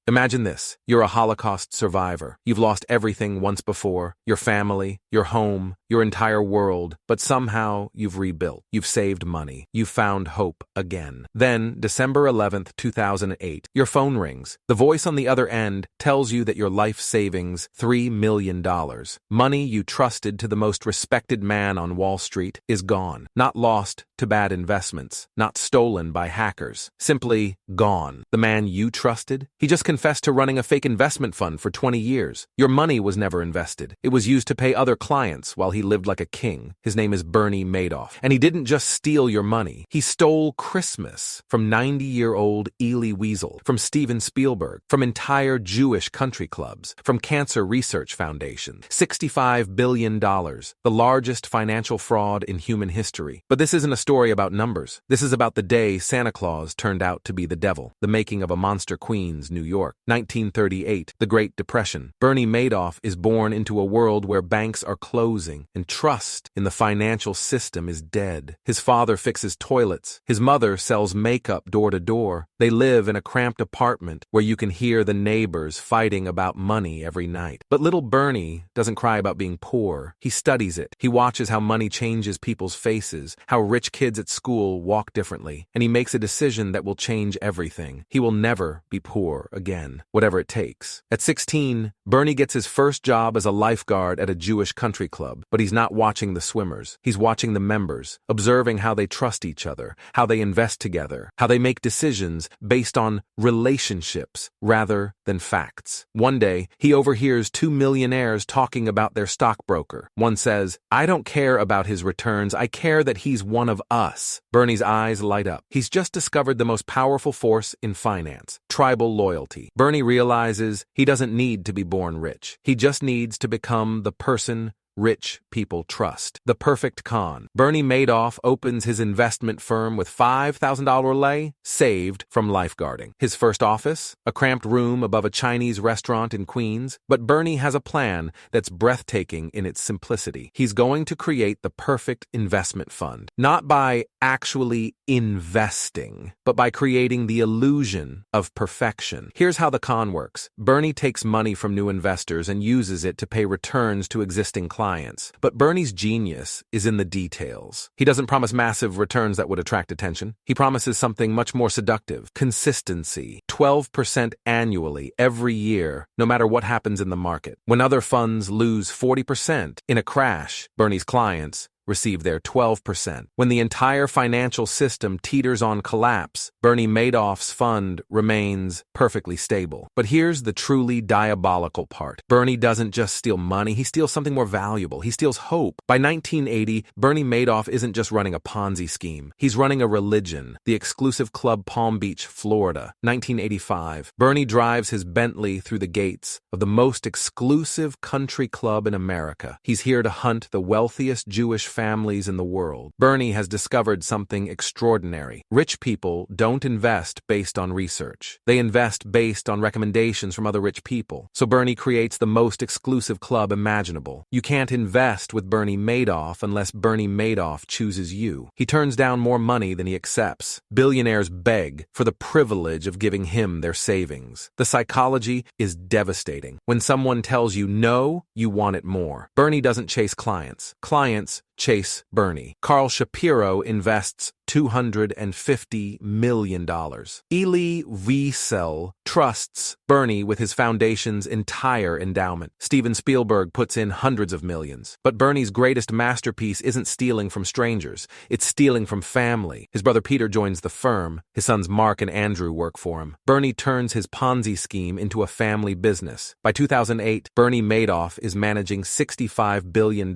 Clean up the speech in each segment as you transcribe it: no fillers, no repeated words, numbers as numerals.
Imagine this. You're a Holocaust survivor. You've lost everything once before, your family, your home, your entire world, but somehow you've rebuilt. You've saved money. You've found hope again. Then, December 11th, 2008, your phone rings. The voice on the other end tells you that your life savings, $3 million, money you trusted to the most respected man on Wall Street, is gone. Not lost to bad investments, not stolen by hackers, simply gone. The man you trusted? He just confessed to running a fake investment fund for 20 years. Your money was never invested. It was used to pay other clients while he lived like a king. His name is Bernie Madoff. And he didn't just steal your money. He stole Christmas from 90-year-old Elie Wiesel, from Steven Spielberg, from entire Jewish country clubs, from cancer research foundations. $65 billion, the largest financial fraud in human history. But this isn't a story about numbers. This is about the day Santa Claus turned out to be the devil, the making of a monster Queens, New York. 1938, the Great Depression. Bernie Madoff is born into a world where banks are closing and trust in the financial system is dead. His father fixes toilets. His mother sells makeup door to door. They live in a cramped apartment where you can hear the neighbors fighting about money every night. But little Bernie doesn't cry about being poor. He studies it. He watches how money changes people's faces, how rich kids at school walk differently, and he makes a decision that will change everything. He will never be poor again, whatever it takes. At 16, Bernie gets his first job as a lifeguard at a Jewish country club, but he's not watching the swimmers. He's watching the members, observing how they trust each other, how they invest together, how they make decisions based on relationships rather than facts. One day, he overhears two millionaires talking about their stockbroker. One says, "I don't care about his returns. I care that he's one of us." Bernie's eyes light up. He's just discovered the most powerful force in finance, tribal loyalty. Bernie realizes he doesn't need to be born rich. He just needs to become the person rich people trust. The perfect con. Bernie Madoff opens his investment firm with $5,000 lei saved from lifeguarding. His first office? A cramped room above a Chinese restaurant in Queens. But Bernie has a plan that's breathtaking in its simplicity. He's going to create the perfect investment fund. Not by actually investing, but by creating the illusion of perfection. Here's how the con works. Bernie takes money from new investors and uses it to pay returns to existing clients. But Bernie's genius is in the details. He doesn't promise massive returns that would attract attention. He promises something much more seductive. Consistency. 12% annually, every year, no matter what happens in the market. When other funds lose 40% in a crash, Bernie's clients receive their 12%. When the entire financial system teeters on collapse, Bernie Madoff's fund remains perfectly stable. But here's the truly diabolical part. Bernie doesn't just steal money, he steals something more valuable. He steals hope. By 1980, Bernie Madoff isn't just running a Ponzi scheme. He's running a religion, the exclusive club Palm Beach, Florida. 1985, Bernie drives his Bentley through the gates of the most exclusive country club in America. He's here to hunt the wealthiest Jewish families in the world. Bernie has discovered something extraordinary. Rich people don't invest based on research. They invest based on recommendations from other rich people. So Bernie creates the most exclusive club imaginable. You can't invest with Bernie Madoff unless Bernie Madoff chooses you. He turns down more money than he accepts. Billionaires beg for the privilege of giving him their savings. The psychology is devastating. When someone tells you no, you want it more. Bernie doesn't chase clients. Clients chase Bernie. Carl Shapiro invests $250 million. Elie Wiesel trusts Bernie with his foundation's entire endowment. Steven Spielberg puts in hundreds of millions. But Bernie's greatest masterpiece isn't stealing from strangers. It's stealing from family. His brother Peter joins the firm. His sons Mark and Andrew work for him. Bernie turns his Ponzi scheme into a family business. By 2008, Bernie Madoff is managing $65 billion.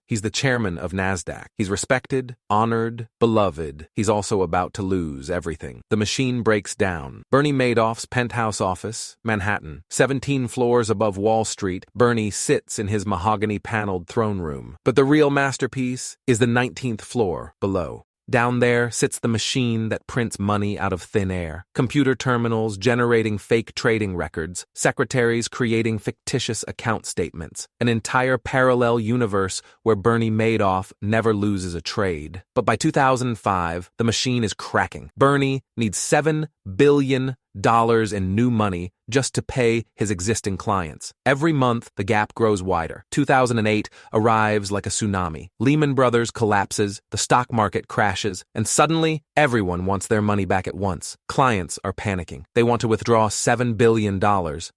He's the chairman of NASDAQ. He's respected, honored, beloved. He's also about to lose everything. The machine breaks down. Bernie Madoff's penthouse office, Manhattan. 17 floors above Wall Street, Bernie sits in his mahogany-paneled throne room. But the real masterpiece is the 19th floor below. Down there sits the machine that prints money out of thin air. Computer terminals generating fake trading records. Secretaries creating fictitious account statements. An entire parallel universe where Bernie Madoff never loses a trade. But by 2005, the machine is cracking. Bernie needs $7 billion in new money just to pay his existing clients. Every month, the gap grows wider. 2008 arrives like a tsunami. Lehman Brothers collapses, the stock market crashes, and suddenly, everyone wants their money back at once. Clients are panicking. They want to withdraw $7 billion,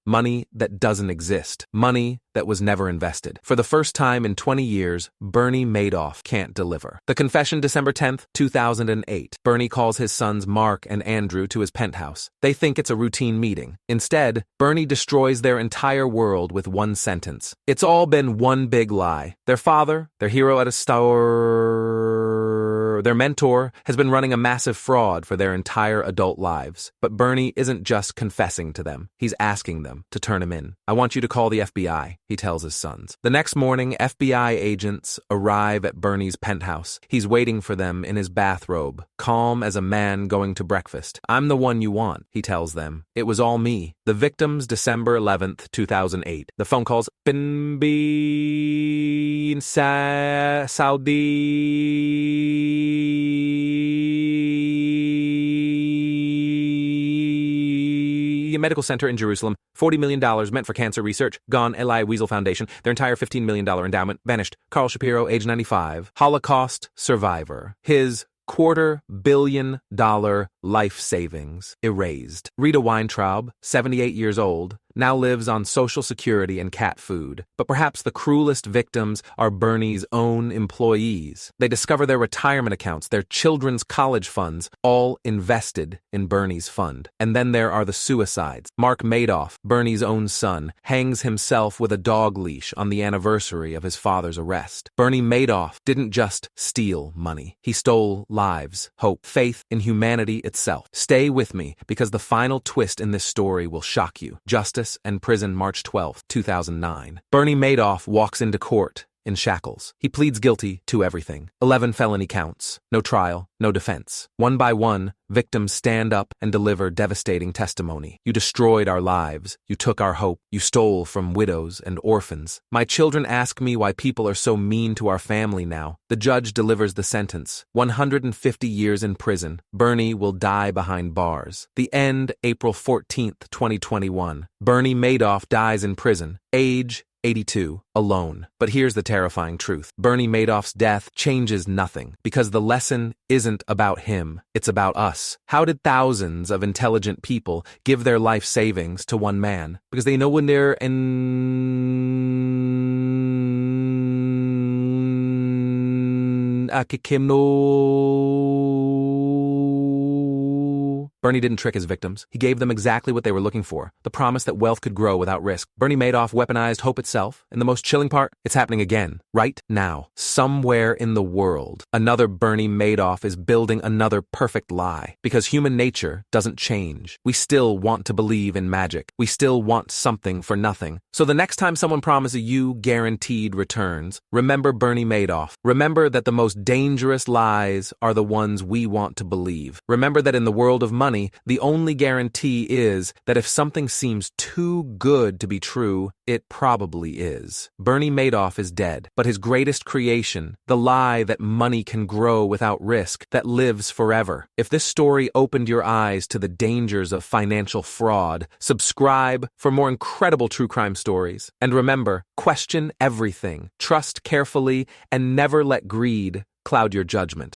money that doesn't exist, money that was never invested. For the first time in 20 years, Bernie Madoff can't deliver. The confession, December 10th, 2008. Bernie calls his sons Mark and Andrew to his penthouse. They think it's a routine meeting. Instead, Bernie destroys their entire world with one sentence. It's all been one big lie. Their father, their hero at a store, their mentor, has been running a massive fraud for their entire adult lives. But Bernie isn't just confessing to them. He's asking them to turn him in. I want you to call the FBI, he tells his sons. The next morning, FBI agents arrive at Bernie's penthouse. He's waiting for them in his bathrobe, calm as a man going to breakfast. I'm the one you want, he tells them. It was all me. The victims, December 11th, 2008. The phone calls, bin Saudi Medical Center in Jerusalem, $40 million meant for cancer research, gone. Eli Wiesel Foundation, their entire $15 million endowment, vanished. Carl Shapiro, age 95, Holocaust survivor. His $250 million life savings erased. Rita Weintraub, 78 years old, now lives on Social Security and cat food. But perhaps the cruelest victims are Bernie's own employees. They discover their retirement accounts, their children's college funds, all invested in Bernie's fund. And then there are the suicides. Mark Madoff, Bernie's own son, hangs himself with a dog leash on the anniversary of his father's arrest. Bernie Madoff didn't just steal money. He stole lives, hope, faith in humanity itself. Stay with me, because the final twist in this story will shock you. Justice and prison, March 12, 2009. Bernie Madoff walks into court in shackles. He pleads guilty to everything. 11 felony counts. No trial, no defense. One by one, victims stand up and deliver devastating testimony. You destroyed our lives. You took our hope. You stole from widows and orphans. My children ask me why people are so mean to our family now. The judge delivers the sentence. 150 years in prison. Bernie will die behind bars. The end, April 14th, 2021. Bernie Madoff dies in prison. Age 82, alone. But here's the terrifying truth. Bernie Madoff's death changes nothing, because the lesson isn't about him, it's about us. How did thousands of intelligent people give their life savings to one man? Because they know when they're Bernie didn't trick his victims. He gave them exactly what they were looking for, the promise that wealth could grow without risk. Bernie Madoff weaponized hope itself, and the most chilling part, it's happening again, right now. Somewhere in the world, another Bernie Madoff is building another perfect lie. Because human nature doesn't change. We still want to believe in magic. We still want something for nothing. So the next time someone promises you guaranteed returns, remember Bernie Madoff. Remember that the most dangerous lies are the ones we want to believe. Remember that in the world of money, the only guarantee is that if something seems too good to be true, it probably is. Bernie Madoff is dead, but his greatest creation, the lie that money can grow without risk, that lives forever. If this story opened your eyes to the dangers of financial fraud, subscribe for more incredible true crime stories. And remember, question everything, trust carefully, and never let greed cloud your judgment.